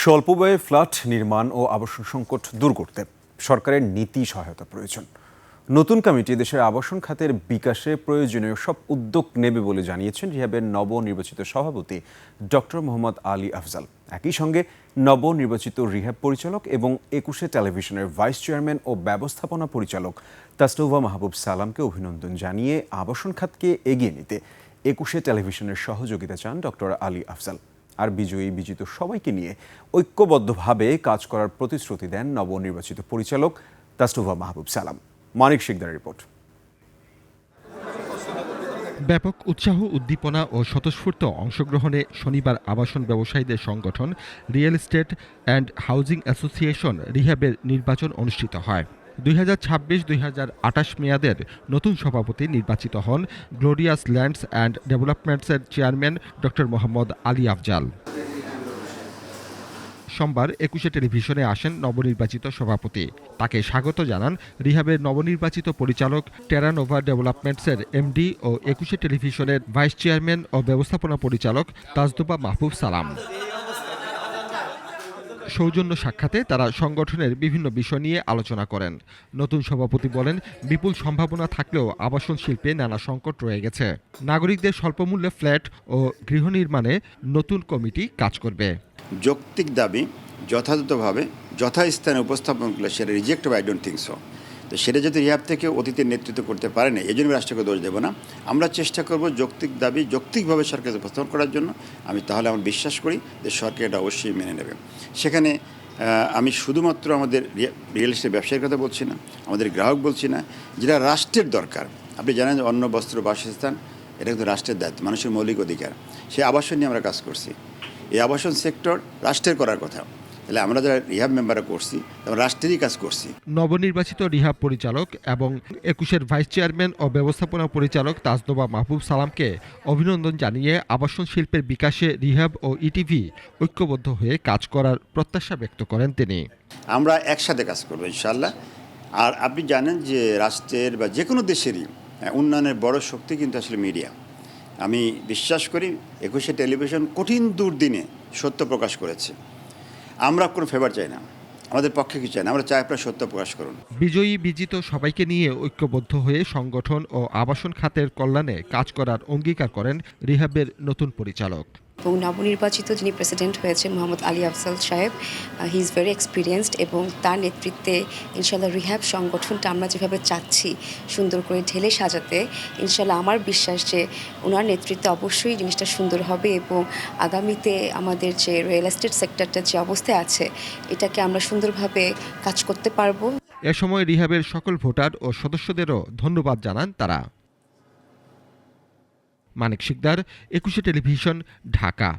স্বল্প ব্যয়ে ফ্ল্যাট নির্মাণ ও আবাসন সংকট দূর করতে সরকারের নীতি সহায়তা প্রয়োজন। নতুন কমিটি দেশের আবাসন খাতের বিকাশে প্রয়োজনীয় সব উদ্যোগ নেবে বলে জানিয়েছেন রিহাবের নবনির্বাচিত সভাপতি ডক্টর মোহাম্মদ আলী আফজাল। একই সঙ্গে নবনির্বাচিত রিহাব পরিচালক এবং ২১শে টেলিভিশনের ভাইস চেয়ারম্যান ও ব্যবস্থাপনা পরিচালক তাসনুভা মাহবুব সালামকে অভিনন্দন জানিয়ে আবাসন খাতকে এগিয়ে নিতে ২১শে টেলিভিশনের সহযোগিতা চান ডক্টর আলী আফজাল। আর বিজিত সবাইকে নিয়ে ঐক্যবদ্ধভাবে কাজ করার প্রতিশ্রুতি দেন নবনির্বাচিত পরিচালক তাসনুভা মাহবুব সালাম। মানিক শিকদারের রিপোর্ট। ব্যাপক উৎসাহ, উদ্দীপনা ও স্বতঃস্ফূর্ত অংশগ্রহণে শনিবার আবাসন ব্যবসায়ীদের সংগঠন real estate and housing association রিহ্যাবের নির্বাচন অনুষ্ঠিত হয়। 2026-2028 মেয়াদের নতুন সভাপতি নির্বাচিত হন গ্লোরিয়াস ল্যান্ডস অ্যান্ড ডেভেলপমেন্টসের চেয়ারম্যান ডক্টর মোহাম্মদ আলী আফজাল। সোমবার ২১শে টেলিভিশনে আসেন নবনির্বাচিত সভাপতি। তাকে স্বাগত জানান রিহাবের নবনির্বাচিত পরিচালক টেরানোভা ডেভেলপমেন্টসের এমডি ও ২১শে টেলিভিশনের ভাইস চেয়ারম্যান ও ব্যবস্থাপনা পরিচালক তাসনুভা মাহবুব সালাম। সৌজন্য সাক্ষাতে তারা সংগঠনের বিভিন্ন বিষয় নিয়ে আলোচনা করেন। নতুন সভাপতি বলেন, বিপুল সম্ভাবনা থাকলেও আবাসন শিল্পে নানা সংকট রয়ে গেছে। নাগরিকদের স্বল্পমূল্যে ফ্ল্যাট ও গৃহ নির্মাণে নতুন কমিটি কাজ করবে। যৌক্তিক দাবি যথাযথভাবে যথাস্থানে উপস্থাপন করলে সেটা রিজেক্ট হবে, আই ডোন্ট থিঙ্ক সো। তো সেটা যদি রিহাব থেকে অতীতের নেতৃত্ব করতে পারে না, এই জন্য রাষ্ট্রকে দোষ দেবো না। আমরা চেষ্টা করব যৌক্তিক দাবি যৌক্তিকভাবে সরকারকে উপস্থাপন করার জন্য। তাহলে আমরা বিশ্বাস করি যে সরকার এটা অবশ্যই মেনে নেবে। সেখানে আমি শুধুমাত্র আমাদের রিয়েল এস্টেট ব্যবসায়ীর কথা বলছি না, আমাদের গ্রাহক বলছি না, যেটা রাষ্ট্রের দরকার। আপনি জানেন অন্ন, বস্ত্র, বাসস্থান এটা কিন্তু রাষ্ট্রের দায়িত্ব, মানুষের মৌলিক অধিকার। সেই আবাসন নিয়ে আমরা কাজ করছি। এই আবাসন সেক্টর রাষ্ট্রের করার কথা, তাহলে আমরা যারা রিহাব মেম্বাররা করছি রাষ্ট্রেরই কাজ করছি। নবনির্বাচিত রিহাব পরিচালক এবং ২১এর ভাইস চেয়ারম্যান ও ব্যবস্থাপনা পরিচালক তাসনুভা মাহবুব সালামকে অভিনন্দন জানিয়ে আবাসন শিল্পের বিকাশে রিহাব ও ইটিভি ঐক্যবদ্ধ হয়ে কাজ করার প্রত্যাশা ব্যক্ত করেন তিনি। আমরা একসাথে কাজ করবো ইনশাআল্লাহ। আর আপনি জানেন যে রাষ্ট্রের বা যে কোনো দেশেরই উন্নয়নের বড় শক্তি কিন্তু আসলে মিডিয়া। আমি বিশ্বাস করি ২১শে টেলিভিশন কঠিন দুর্দিনে সত্য প্রকাশ করেছে। আমরা কোনো ফেভার চাই না, আমাদের পক্ষে কিছু চাই না, আমরা চাই আপনারা সত্য প্রকাশ করুন। বিজিত সবাইকে নিয়ে ঐক্যবদ্ধ হয়ে সংগঠন ও আবাসন খাতের কল্যাণে কাজ করার অঙ্গীকার করেন রিহাবের নতুন পরিচালক। এবং নবনির্বাচিত যিনি প্রেসিডেন্ট হয়েছেন মোহাম্মদ আলী আফজাল সাহেব, হি ইজ ভেরি এক্সপিরিয়েন্সড এবং তার নেতৃত্বে ইনশাল্লাহ রিহাব সংগঠনটা আমরা যেভাবে চাচ্ছি সুন্দর করে ঢেলে সাজাতে, ইনশাল্লাহ আমার বিশ্বাস যে ওনার নেতৃত্বে অবশ্যই জিনিসটা সুন্দর হবে এবং আগামীতে আমাদের যে রিয়েল এস্টেট সেক্টরটা যে অবস্থায় আছে এটাকে আমরা সুন্দরভাবে কাজ করতে পারবো। এ সময় রিহাবের সকল ভোটার ও সদস্যদেরও ধন্যবাদ জানান তারা। মানিক শিকদার, ২১শে টেলিভিশন, ঢাকা।